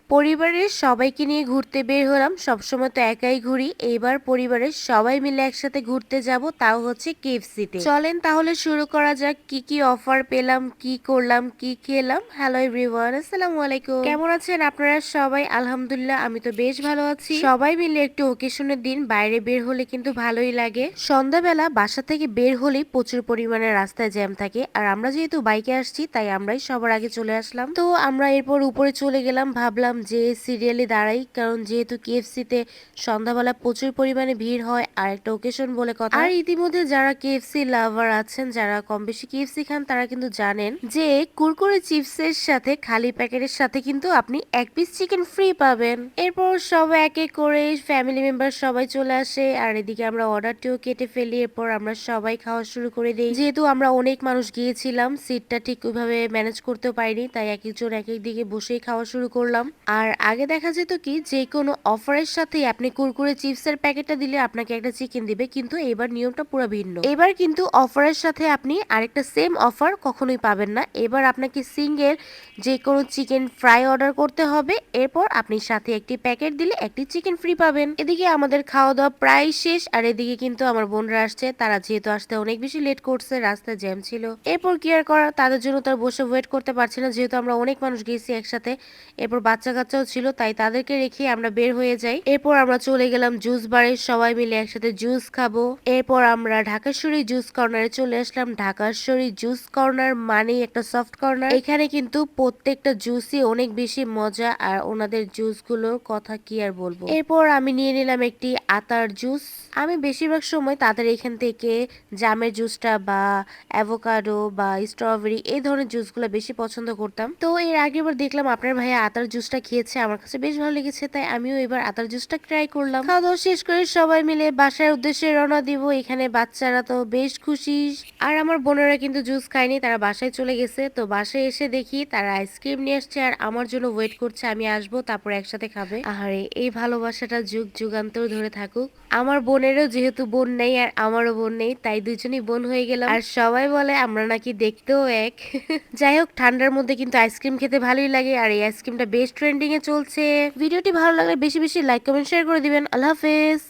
পরিবারের সবাইকে নিয়ে ঘুরতে বের হলাম। সবসময় তো একাই ঘুরি। এইবার পরিবারের সবাই মিলে একসাথে ঘুরতে যাব, তাও হচ্ছে কেএফসিতে। চলেন তাহলে শুরু করা যাক। কি কি অফার পেলাম, কি করলাম, কি খেলাম। হ্যালো এভরিওয়ান, আসসালামু আলাইকুম। কেমন আছেন আপনারা সবাই? আলহামদুলিল্লাহ, আমি তো বেশ ভালো আছি। সবাই মিলে একটু ওকেশনের দিন বাইরে বের হলে কিন্তু ভালোই লাগে। সন্ধ্যাবেলা বাসা থেকে বের হলেই প্রচুর পরিমাণে রাস্তায় জ্যাম থাকে, আর আমরা যেহেতু বাইকে আসছি তাই আমরাই সবার আগে চলে আসলাম। তো আমরা এরপর উপরে চলে গেলাম, ভাবলাম যে সিরিয়ালে দাঁড়াই, কারণ যেহেতু কেএফসিতে সন্ধ্যাবেলা প্রচুর পরিমাণে ভিড় হয় আর একটা ওকেশন বলে কথা। আর ইতিমধ্যে যারা কেএফসি লাভার আছেন, যারা কম বেশি কেএফসি খান, তারা কিন্তু জানেন যে কুরকুরে চিপসের সাথে খালি প্যাকেটের সাথে কিন্তু আপনি এক পিস চিকেন ফ্রি পাবেন। এরপর সবাই এক এক করে ফ্যামিলি মেম্বার সবাই চলে আসে, আর এদিকে আমরা অর্ডারটিও কেটে ফেলি। এরপর আমরা সবাই খাওয়া শুরু করে দিই। যেহেতু আমরা অনেক মানুষ গিয়েছিলাম, সিটটা ঠিক ওইভাবে ম্যানেজ করতেও পারিনি, তাই এক একজন এক এক দিকে বসেই খাওয়া শুরু করলাম। আর আগে দেখা যেত কি, যে কোনো অফারের সাথে আপনি কুরকুরে চিপসের প্যাকেটটা দিলে আপনাকে একটা চিকেন দিবে, কিন্তু এবার নিয়মটা পুরো ভিন্ন। এবার কিন্তু অফারের সাথে আপনি আরেকটা সেম অফার কখনোই পাবেন না। এবার আপনাকে সিঙ্গেল যে কোনো চিকেন ফ্রাই অর্ডার করতে হবে, এরপর আপনি সাথে একটি প্যাকেট দিলে একটি চিকেন ফ্রি পাবেন। এদিকে আমাদের খাওয়া দাওয়া প্রায় শেষ, আর এদিকে কিন্তু আমার বোনরা আসছে। তারা যেহেতু আসতে অনেক বেশি লেট করছে, রাস্তায় জ্যাম ছিল। এরপর কি আর করার, তাদের জন্য তার বসে ওয়েট করতে পারছি না, যেহেতু আমরা অনেক মানুষ গেছি একসাথে। এরপর বাচ্চা কাচ্চাও ছিল, তাই তাদেরকে রেখে আমরা বের হয়ে যাই। এরপর আমরা চলে গেলাম জুস বারে, সবাই মিলে একসাথে জুস খাবো। এরপর আমরা ঢাকাশ্বরী জুস কর্নারে চলে আসলাম। ঢাকাশ্বরী জুস কর্নার মানেই একটা সফট কর্নার। এখানে কিন্তু প্রত্যেকটা জুসই অনেক বেশি মজা, আর ওনাদের জুসগুলোর কথা কি আর বলবো। এরপর আমি নিয়ে নিলাম একটি আতার জুস। আমি বেশিরভাগ সময় তাদের এখান থেকে জামের জুসটা বা অ্যাভোকাডো বা স্ট্রবেরি এই ধরনের জুসগুলো বেশি পছন্দ করতাম। তো এর আগেরবার দেখলাম আপনার ভাইয়া আতার জুসটা খেয়েছে, আমার কাছে বেশ ভালো লেগেছে, তাই আমিও এবার আতার জুসটা ট্রাই করলাম। খাওয়া দাওয়া শেষ করে সবাই মিলে বাসার উদ্দেশ্যে রওনা দিব। এখানে বাচ্চারা তো বেশ খুশি, আর আমার বোনেরা কিন্তু জুস খায়নি, তারা বাসায় চলে গেছে। তো বাসায় এসে দেখি তারা আইসক্রিম নিয়ে আসছে আর আমার জন্য ওয়েট করছে, আমি আসবো তারপর একসাথে খাবে। আরে এই ভালোবাসাটা যুগ যুগান্তর ধরে থাকুক। আমার বোনেরও যেহেতু বোন নেই আর আমারও বোন নেই, তাই দুজনই বোন হয়ে গেলাম। আর সবাই বলে আমরা নাকি দেখতেও এক। যাই হোক, ঠান্ডার মধ্যে কিন্তু আইসক্রিম খেতে ভালোই লাগে, আর এই আইসক্রিমটা বেশ ট্রেন্ডিং এ চলছে। ভিডিওটি ভালো লাগলে বেশি বেশি লাইক কমেন্ট শেয়ার করে দিবেন। আল্লাহ হাফেজ।